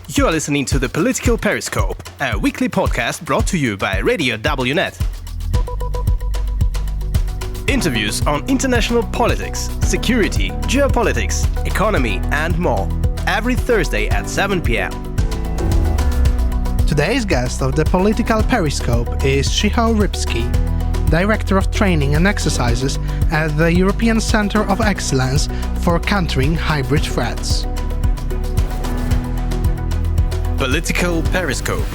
You are listening to the Political Periscope, a weekly podcast brought to you by Radio WNET. Interviews on international politics, security, geopolitics, economy, and more. Every Thursday at 7 p.m. Today's guest of the Political Periscope is Shiho Rybski, Director of Training and Exercises at the European Centre of Excellence for Countering Hybrid Threats. Political Periscope.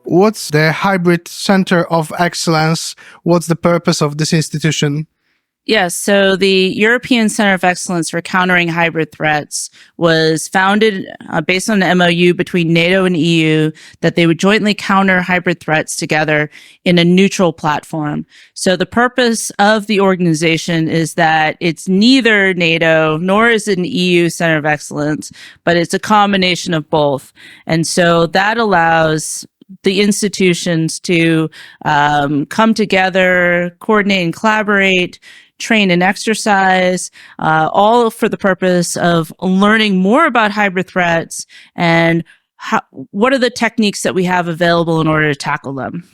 What's the Hybrid Centre of Excellence? What's the purpose of this institution? Yes, so the European Center of Excellence for Countering Hybrid Threats was founded based on an MOU between NATO and EU that they would jointly counter hybrid threats together in a neutral platform. So the purpose of the organization is that it's neither NATO nor is it an EU Center of Excellence, but it's a combination of both. And so that allows the institutions to come together, coordinate and collaborate, train and exercise, all for the purpose of learning more about hybrid threats and what are the techniques that we have available in order to tackle them.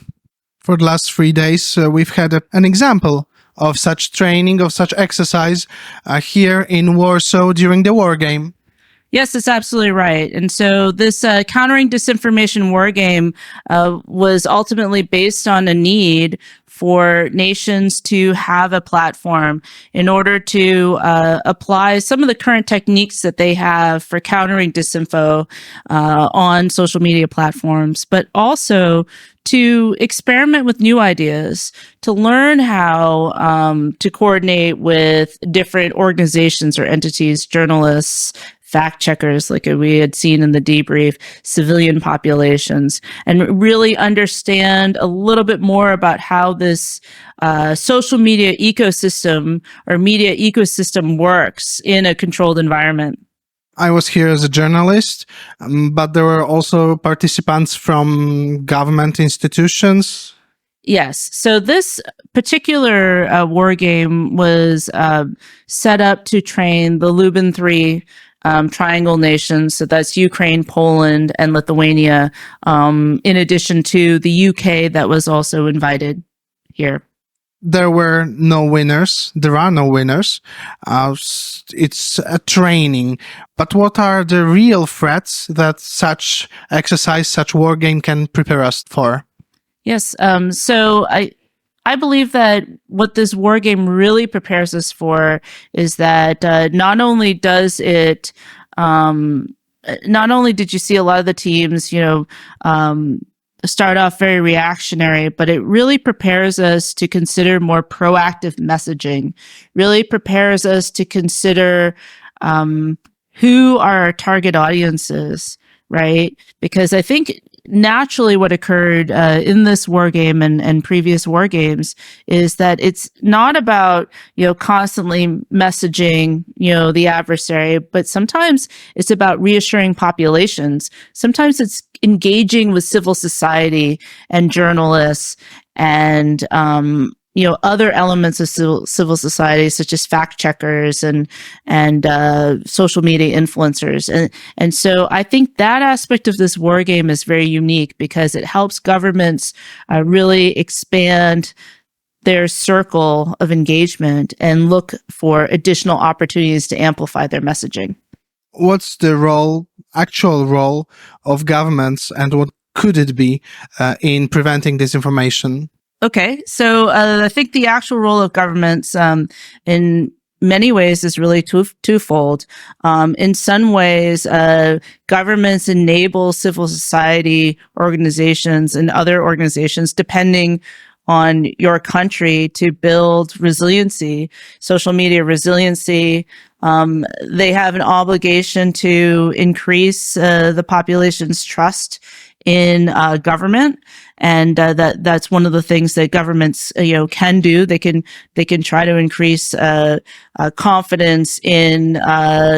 For the last 3 days, we've had an example of such training, of such exercise here in Warsaw during the war game. Yes, that's absolutely right. And so this countering disinformation war game was ultimately based on a need for nations to have a platform in order to apply some of the current techniques that they have for countering disinfo on social media platforms, but also to experiment with new ideas, to learn how to coordinate with different organizations or entities, journalists, fact checkers, like we had seen in the debrief, civilian populations, and really understand a little bit more about how this social media ecosystem or media ecosystem works in a controlled environment. I was here as a journalist, but there were also participants from government institutions. Yes. So this particular war game was set up to train the Lublin 3 triangle nations. So that's Ukraine, Poland, and Lithuania, in addition to the UK that was also invited here. There were no winners. There are no winners. It's a training. But what are the real threats that such exercise, such war game can prepare us for? Yes. So I believe that what this war game really prepares us for is that not only does it, not only did you see a lot of the teams, start off very reactionary, but it really prepares us to consider more proactive messaging, really prepares us to consider who are our target audiences, right? Because I think naturally what occurred in this war game and previous war games is that it's not about, constantly messaging, the adversary, but sometimes it's about reassuring populations. Sometimes it's engaging with civil society and journalists and, other elements of civil society, such as fact checkers and social media influencers. And so I think that aspect of this war game is very unique because it helps governments really expand their circle of engagement and look for additional opportunities to amplify their messaging. What's the actual role of governments, and what could it be in preventing disinformation? Okay, so I think the actual role of governments in many ways is really twofold. In some ways, governments enable civil society organizations and other organizations, depending on your country, to build resiliency, social media resiliency. They have an obligation to increase the population's trust in government, and that's one of the things that governments can do. They can try to increase confidence in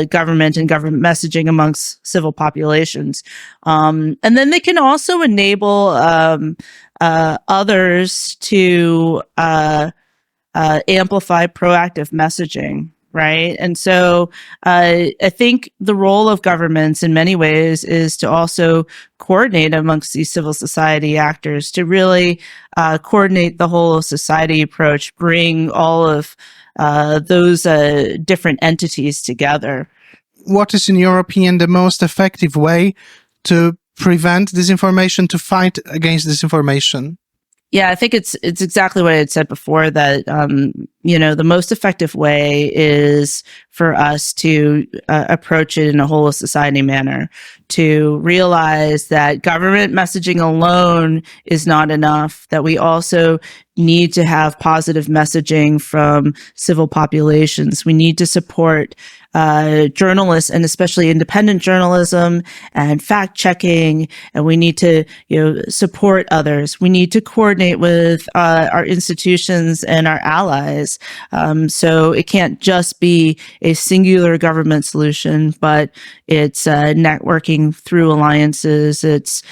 government and government messaging amongst civil populations, and then they can also enable others to amplify proactive messaging. right? And so I think the role of governments in many ways is to also coordinate amongst these civil society actors, to really coordinate the whole of society approach, bring all of those different entities together. What is, in your opinion, the most effective way to prevent disinformation, to fight against disinformation? Yeah, I think it's exactly what I had said before, that, the most effective way is for us to approach it in a whole of society manner, to realize that government messaging alone is not enough, that we also need to have positive messaging from civil populations. We need to support journalists, and especially independent journalism and fact checking, and we need to support others. We need to coordinate with our institutions and our allies. So it can't just be a singular government solution, but it's networking through alliances. It's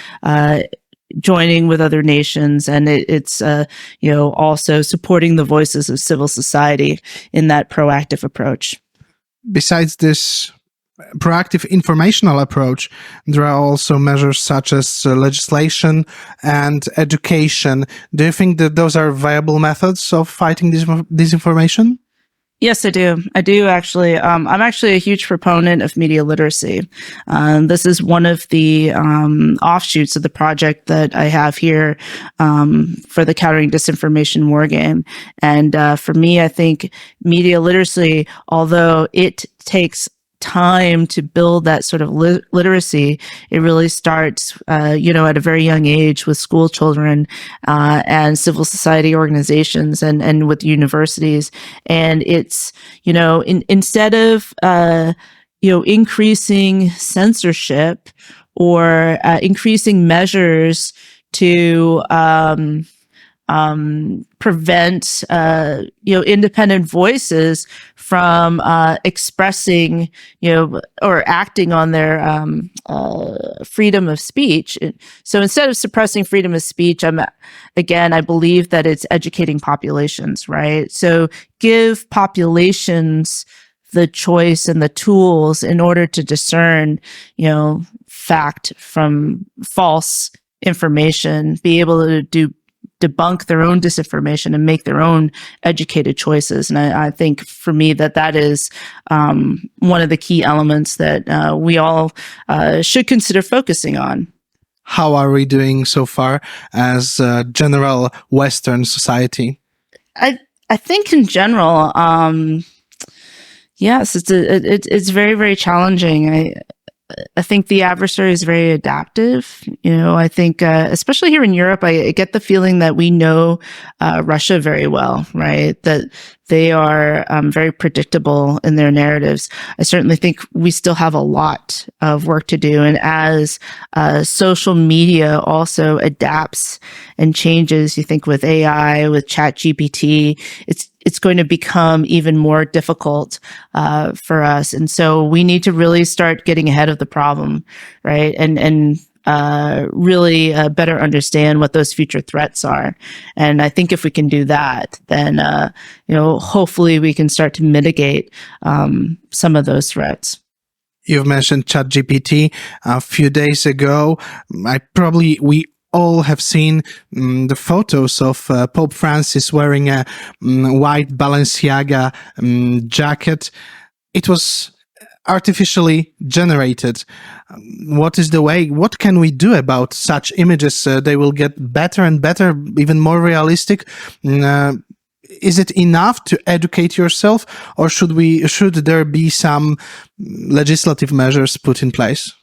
joining with other nations, and it's also supporting the voices of civil society in that proactive approach. Besides this proactive informational approach, there are also measures such as legislation and education. Do you think that those are viable methods of fighting disinformation? Yes, I do. I do, actually. I'm actually a huge proponent of media literacy. This is one of the offshoots of the project that I have here for the Countering Disinformation War Game. And for me, I think media literacy, although it takes time to build that sort of literacy, it really starts, at a very young age with school children and civil society organizations and with universities. And it's, instead of, increasing censorship or increasing measures to prevent, independent voices from expressing, or acting on their freedom of speech. So instead of suppressing freedom of speech, I believe that it's educating populations, right? So give populations the choice and the tools in order to discern, fact from false information, be able to debunk their own disinformation and make their own educated choices. And I think for me that is one of the key elements that we all should consider focusing on. How are we doing so far as a general Western society? I think in general, yes, it's very, very challenging. I think the adversary is very adaptive. I think, especially here in Europe, I get the feeling that we know Russia very well, right? That they are very predictable in their narratives. I certainly think we still have a lot of work to do. And as social media also adapts and changes, you think with AI, with ChatGPT, it's going to become even more difficult for us. And so we need to really start getting ahead of the problem, right? And really better understand what those future threats are. And I think if we can do that, then, hopefully we can start to mitigate some of those threats. You've mentioned ChatGPT a few days ago. We all have seen the photos of Pope Francis wearing a white Balenciaga jacket. It was artificially generated. What is the way? What can we do about such images? They will get better and better, even more realistic. Is it enough to educate yourself, or should there be some legislative measures put in place?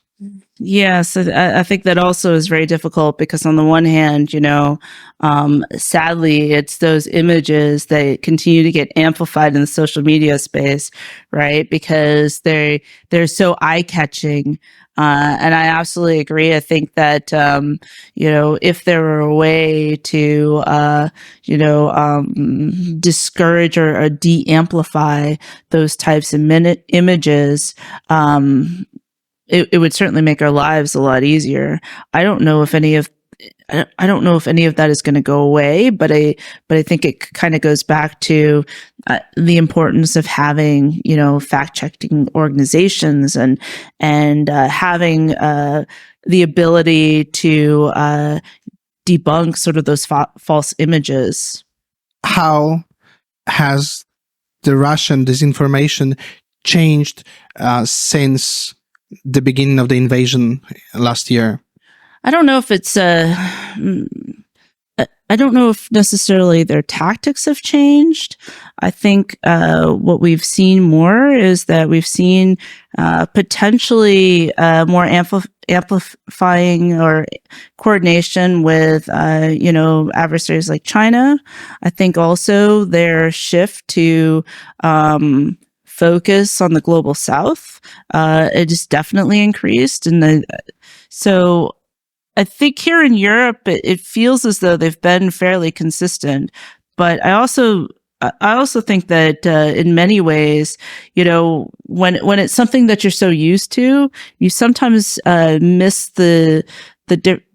Yes, I think that also is very difficult because on the one hand, sadly, it's those images that continue to get amplified in the social media space, right? Because they're so eye-catching. And I absolutely agree. I think that, if there were a way to, discourage or de-amplify those types of images, it would certainly make our lives a lot easier. I don't know if any of I don't know if any of that is going to go away, but I think it kind of goes back to the importance of having, fact-checking organizations and having the ability to debunk sort of those false images. How has the Russian disinformation changed since the beginning of the invasion last year? I don't know if it's I don't know if necessarily their tactics have changed. I think what we've seen more is that we've seen potentially more amplifying or coordination with adversaries like China. I think also their shift to focus on the global South it has definitely increased, and so I think here in Europe, it feels as though they've been fairly consistent. But I also think that in many ways, when it's something that you're so used to, you sometimes miss the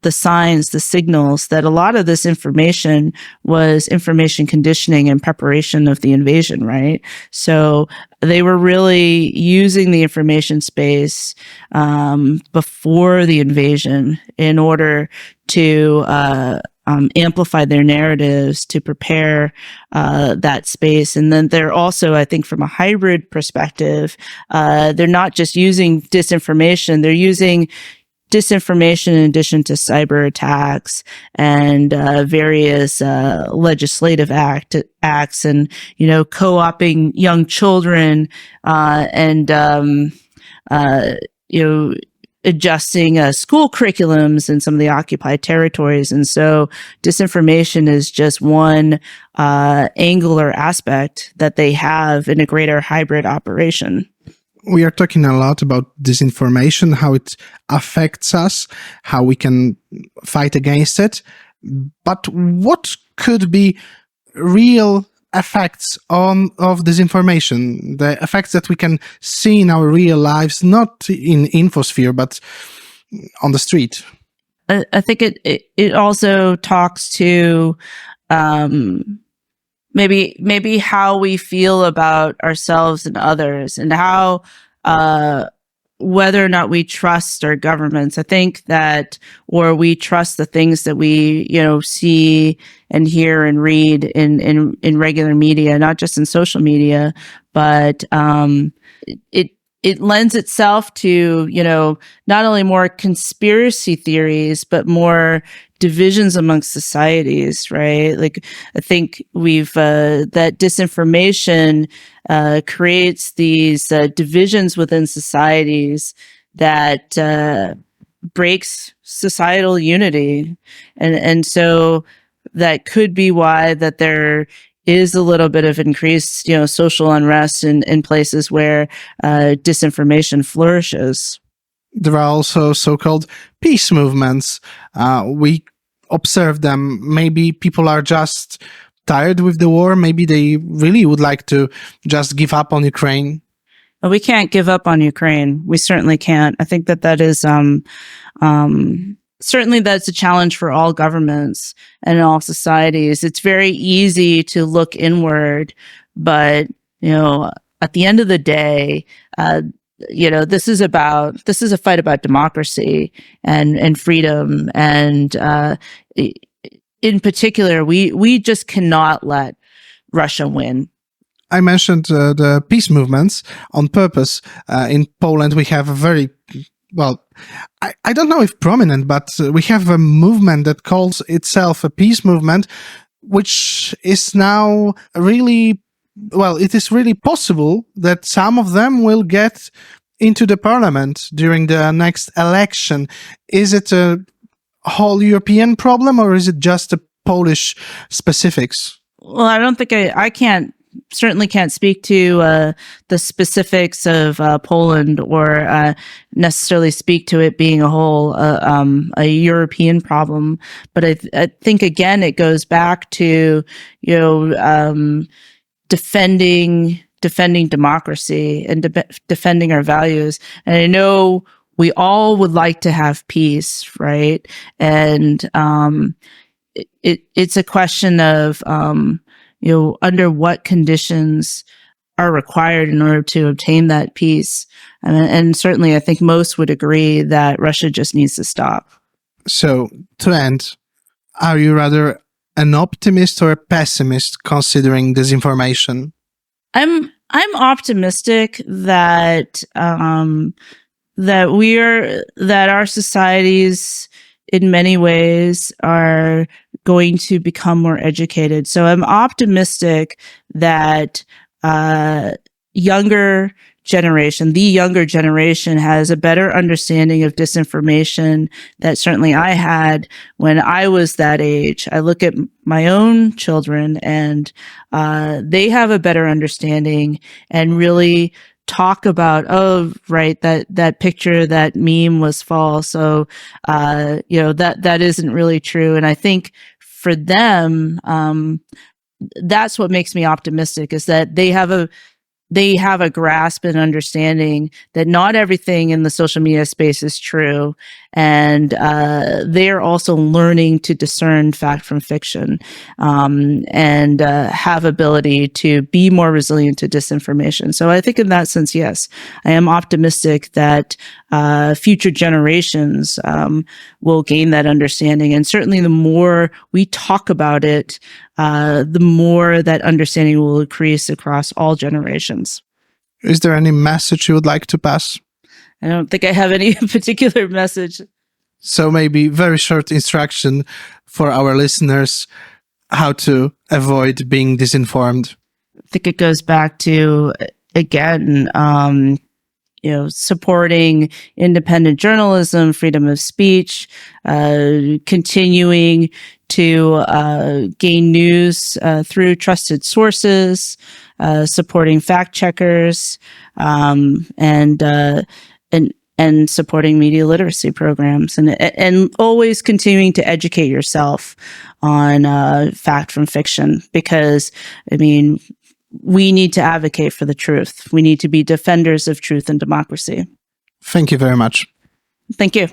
signs, the signals that a lot of this information was information conditioning and preparation of the invasion, right? So they were really using the information space before the invasion in order to amplify their narratives, to prepare that space. And then they're also, I think, from a hybrid perspective, they're not just using disinformation, they're using disinformation in addition to cyber attacks and various legislative acts and co-opting young children and adjusting school curriculums in some of the occupied territories. And so disinformation is just one angle or aspect that they have in a greater hybrid operation. We are talking a lot about disinformation, how it affects us, how we can fight against it. But what could be real effects of disinformation, the effects that we can see in our real lives, not in infosphere, but on the street? I think it also talks to maybe how we feel about ourselves and others, and how whether or not we trust our governments. I think that, or we trust the things that we see and hear and read in regular media, not just in social media, but it lends itself to, not only more conspiracy theories, but more divisions amongst societies, right? Like, I think that disinformation creates these divisions within societies that breaks societal unity. And so that could be why that there is a little bit of increased, social unrest in places where disinformation flourishes. There are also so-called peace movements. We observe them. Maybe people are just tired with the war. Maybe they really would like to just give up on Ukraine. Well, we can't give up on Ukraine. We certainly can't. I think that is certainly that's a challenge for all governments and all societies. It's very easy to look inward, but at the end of the day, this is a fight about democracy and freedom, and in particular, we just cannot let Russia win. I mentioned the peace movements on purpose. In Poland, we have a very I don't know if prominent, but we have a movement that calls itself a peace movement, which is now really, it is really possible that some of them will get into the parliament during the next election. Is it a whole European problem, or is it just a Polish specifics? Well, I don't think I certainly can't speak to the specifics of Poland, or necessarily speak to it being a whole a European problem. But I think again it goes back to defending democracy and defending our values. And I know we all would like to have peace, right? And it's a question of under what conditions are required in order to obtain that peace. And certainly, I think most would agree that Russia just needs to stop. So, to end, are you rather an optimist or a pessimist considering disinformation? I'm optimistic that that our societies in many ways are going to become more educated. So I'm optimistic that the younger generation has a better understanding of disinformation that certainly I had when I was that age. I look at my own children and they have a better understanding and really talk about, that picture, that meme was false. So, that isn't really true. And I think for them, that's what makes me optimistic, is that they have a grasp and understanding that not everything in the social media space is true. And they're also learning to discern fact from fiction, and have ability to be more resilient to disinformation. So I think in that sense, yes, I am optimistic that future generations will gain that understanding. And certainly the more we talk about it, the more that understanding will increase across all generations. Is there any message you would like to pass? I don't think I have any particular message. So maybe very short instruction for our listeners how to avoid being disinformed. I think it goes back to, again, supporting independent journalism, freedom of speech, continuing to gain news through trusted sources, supporting fact checkers, and supporting media literacy programs, and always continuing to educate yourself on fact from fiction, because we need to advocate for the truth. We need to be defenders of truth and democracy. Thank you very much. Thank you.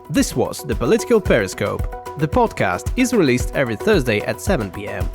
This was The Political Periscope. The podcast is released every Thursday at 7 p.m.